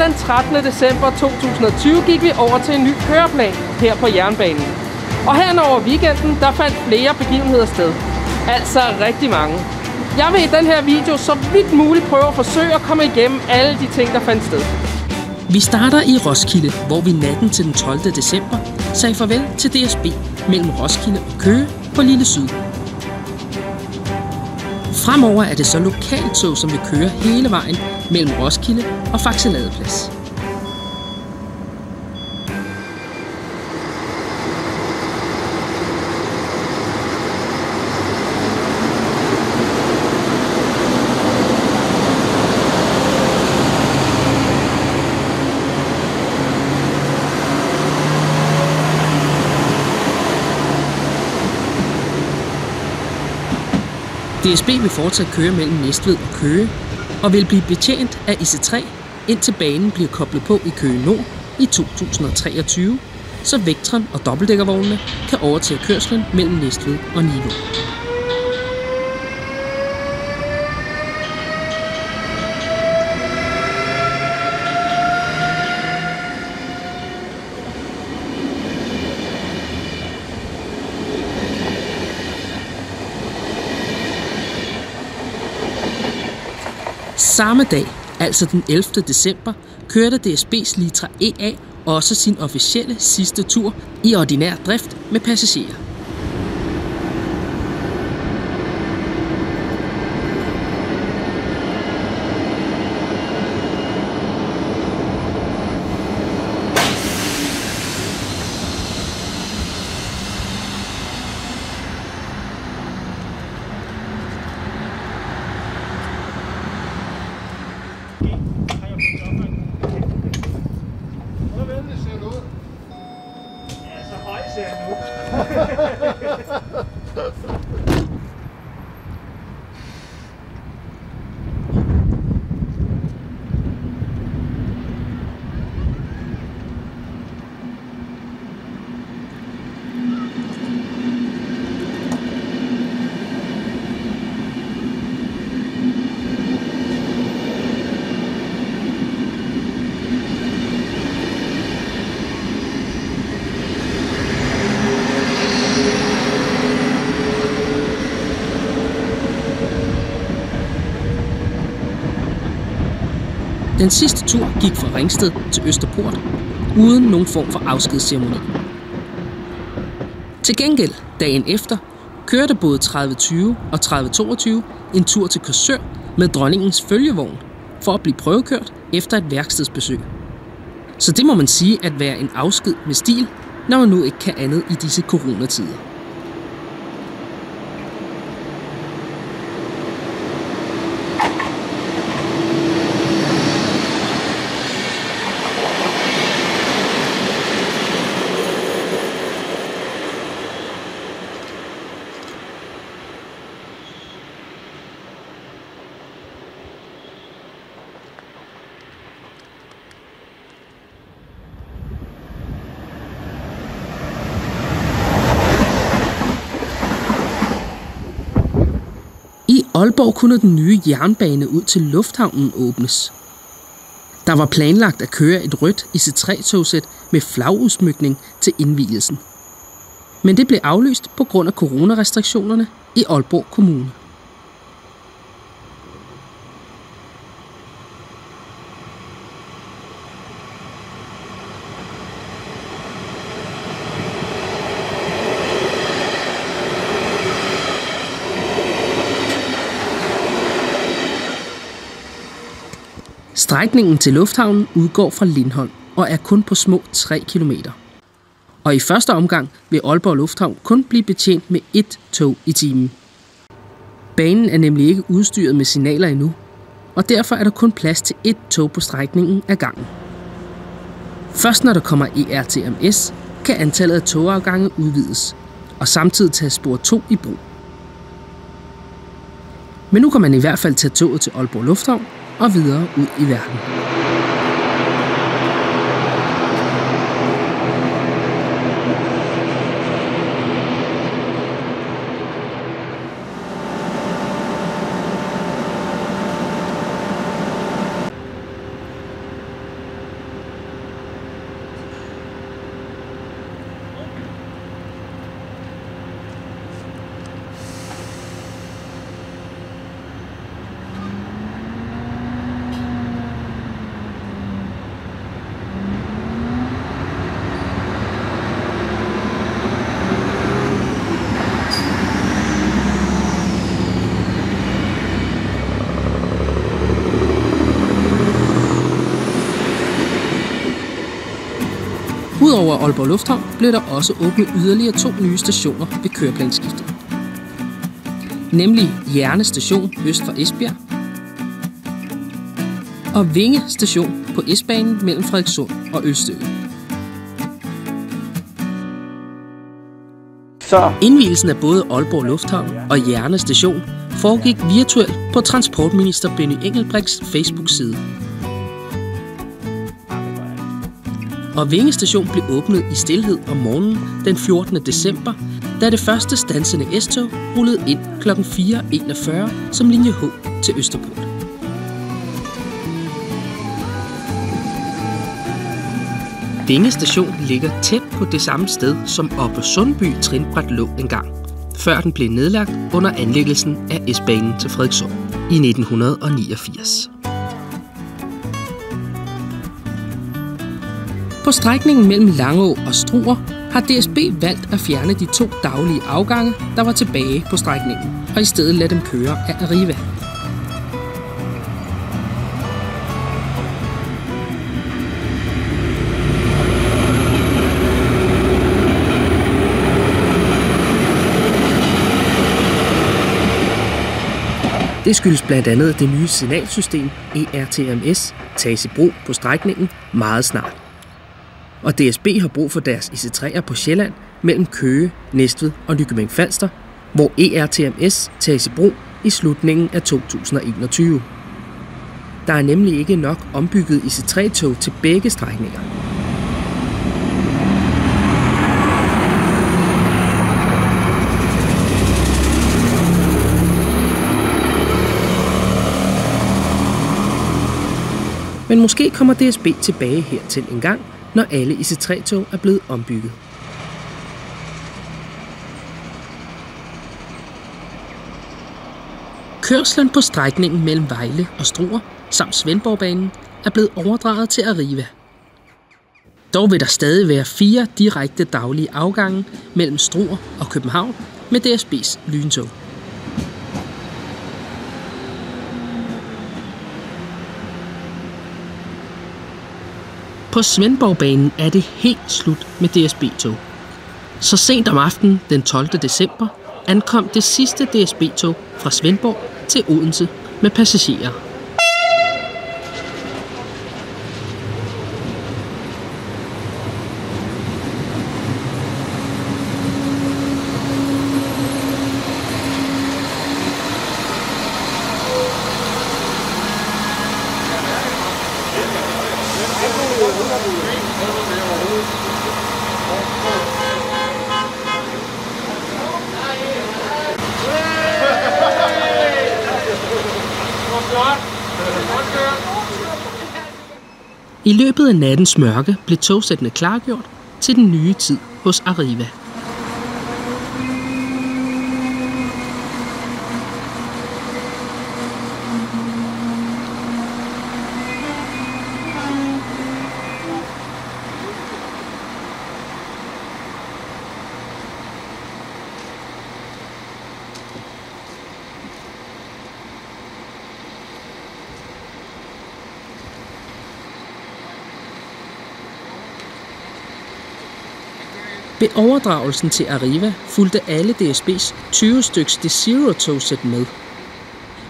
den 13. december 2020 gik vi over til en ny køreplan her på jernbanen. Og her over weekenden, der fandt flere begivenheder sted. Altså rigtig mange. Jeg vil i den her video så vidt muligt prøve at forsøge at komme igennem alle de ting, der fandt sted. Vi starter i Roskilde, hvor vi natten til den 12. december sagde farvel til DSB mellem Roskilde og Køge på Lille Syd. Fremover er det så lokaltog, som vil køre hele vejen mellem Roskilde og Faxe Ladeplads. DSB vil fortsat køre mellem Næstved og Køge og vil blive betjent af IC3, indtil banen bliver koblet på i Køge Nord i 2023, så Vectron og dobbeltdækkervognene kan overtage kørslen mellem Næstved og Niveau. Samme dag, altså den 11. december, kørte DSB's Litra EA også sin officielle sidste tur i ordinær drift med passagerer. Den sidste tur gik fra Ringsted til Østerport, uden nogen form for afskedsceremoni. Til gengæld, dagen efter, kørte både 3020 og 3022 en tur til Korsør med dronningens følgevogn for at blive prøvekørt efter et værkstedsbesøg. Så det må man sige at være en afsked med stil, når man nu ikke kan andet i disse coronatider. I Aalborg kunne den nye jernbane ud til lufthavnen åbnes. Der var planlagt at køre et rødt IC3-togsæt med flagudsmykning til indvielsen. Men det blev aflyst på grund af coronarestriktionerne i Aalborg Kommune. Strækningen til lufthavnen udgår fra Lindholm og er kun på små 3 km. Og i første omgang vil Aalborg Lufthavn kun blive betjent med 1 tog i timen. Banen er nemlig ikke udstyret med signaler endnu, og derfor er der kun plads til 1 tog på strækningen ad gangen. Først når der kommer ERTMS, kan antallet af togafgange udvides, og samtidig tage spor 2 i brug. Men nu kan man i hvert fald tage toget til Aalborg Lufthavn og videre ud i verden. Udover Aalborg Lufthavn blev der også åbnet yderligere 2 nye stationer ved køreplansskiftet. Nemlig Jerne Station øst for Esbjerg og Vinge Station på S-banen mellem Frederikssund og Ølstykke. Indvielsen af både Aalborg Lufthavn og Jerne Station foregik virtuelt på transportminister Benny Engelbrechts Facebook-side. Og Vinge Station blev åbnet i stilhed om morgenen den 14. december, da det første standsende S-tog rullede ind kl. 4.41 som linje H til Østerport. Vinge Station ligger tæt på det samme sted, som Oppe Sundby Trinbræt lå engang, før den blev nedlagt under anlæggelsen af S-banen til Frederikssund i 1989. På strækningen mellem Langå og Struer har DSB valgt at fjerne de 2 daglige afgange, der var tilbage på strækningen, og i stedet lade dem køre af Arriva. Det skyldes blandt andet det nye signalsystem ERTMS tages i brug på strækningen meget snart. Og DSB har brug for deres IC3'er på Sjælland mellem Køge, Næstved og Nykøbing Falster, hvor ERTMS tages i brug i slutningen af 2021. Der er nemlig ikke nok ombygget IC3-tog til begge strækninger. Men måske kommer DSB tilbage hertil en gang, når alle IC3-tog er blevet ombygget. Kørslen på strækningen mellem Vejle og Struer samt Svendborgbanen er blevet overdraget til Arriva. Dog vil der stadig være 4 direkte daglige afgange mellem Struer og København med DSB's lyntog. På Svendborgbanen er det helt slut med DSB-tog. Så sent om aftenen den 12. december ankom det sidste DSB-tog fra Svendborg til Odense med passagerer. I løbet af nattens mørke blev togsættene klargjort til den nye tid hos Arriva. Ved overdragelsen til Arriva fulgte alle DSB's 20 styks Desiro-togsæt med.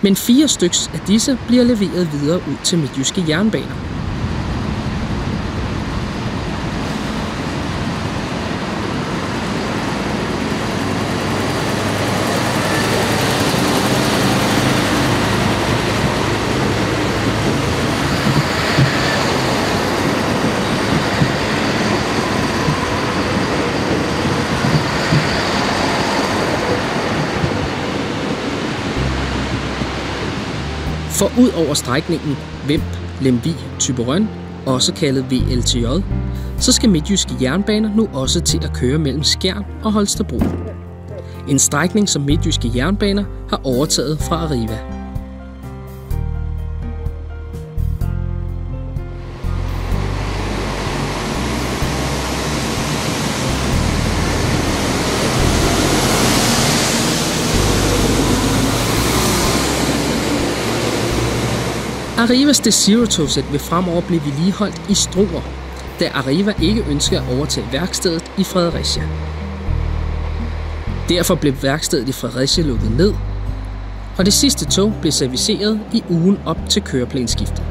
Men 4 styks af disse bliver leveret videre ud til Midtjyske Jernbaner. For ud over strækningen Vemb-Lemvig-Thyborøn, også kaldet VLTJ, så skal Midtjyske Jernbaner nu også til at køre mellem Skjern og Holstebro. En strækning, som Midtjyske Jernbaner har overtaget fra Arriva. Arrivas Desiro-togsæt vil fremover blive vedligeholdt i Struer, da Arriva ikke ønskede at overtage værkstedet i Fredericia. Derfor blev værkstedet i Fredericia lukket ned, og det sidste tog blev serviceret i ugen op til køreplansskiftet.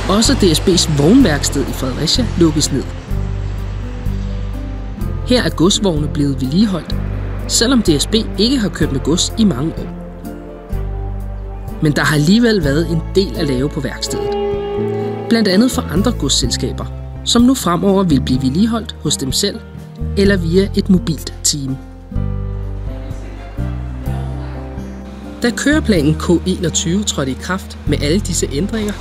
Også DSB's vognværksted i Fredericia lukkes ned. Her er godsvogne blevet vedligeholdt, selvom DSB ikke har kørt med gods i mange år. Men der har alligevel været en del at lave på værkstedet. Blandt andet for andre godsselskaber, som nu fremover vil blive vedligeholdt hos dem selv eller via et mobilt team. Da køreplanen K21 trådte i kraft med alle disse ændringer,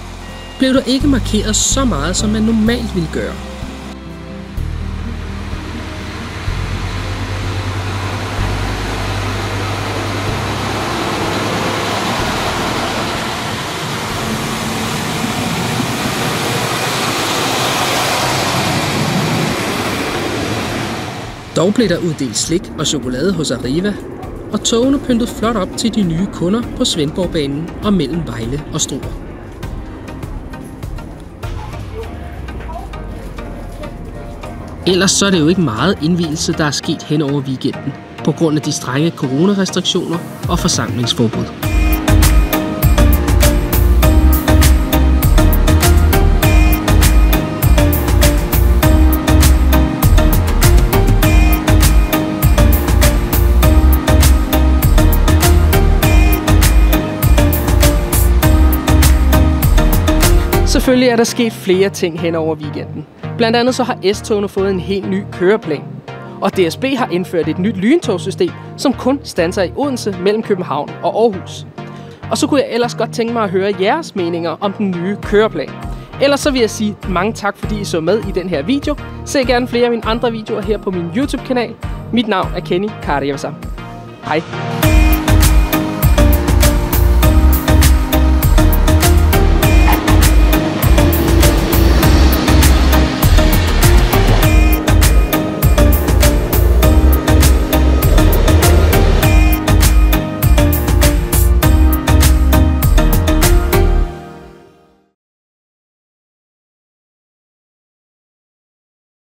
blev der ikke markeret så meget, som man normalt ville gøre. Dog blev der uddelt slik og chokolade hos Arriva, og togene pyntet flot op til de nye kunder på Svendborgbanen og mellem Vejle og Struer. Ellers så er det jo ikke meget indvielse, der er sket hen over weekenden, på grund af de strenge coronarestriktioner og forsamlingsforbud. Selvfølgelig er der sket flere ting hen over weekenden. Blandt andet så har S-togene fået en helt ny køreplan. Og DSB har indført et nyt lyntogsystem, som kun standser i Odense mellem København og Aarhus. Og så kunne jeg ellers godt tænke mig at høre jeres meninger om den nye køreplan. Ellers så vil jeg sige mange tak, fordi I så med i den her video. Se gerne flere af mine andre videoer her på min YouTube-kanal. Mit navn er Kenny Kardiavasa. Hej.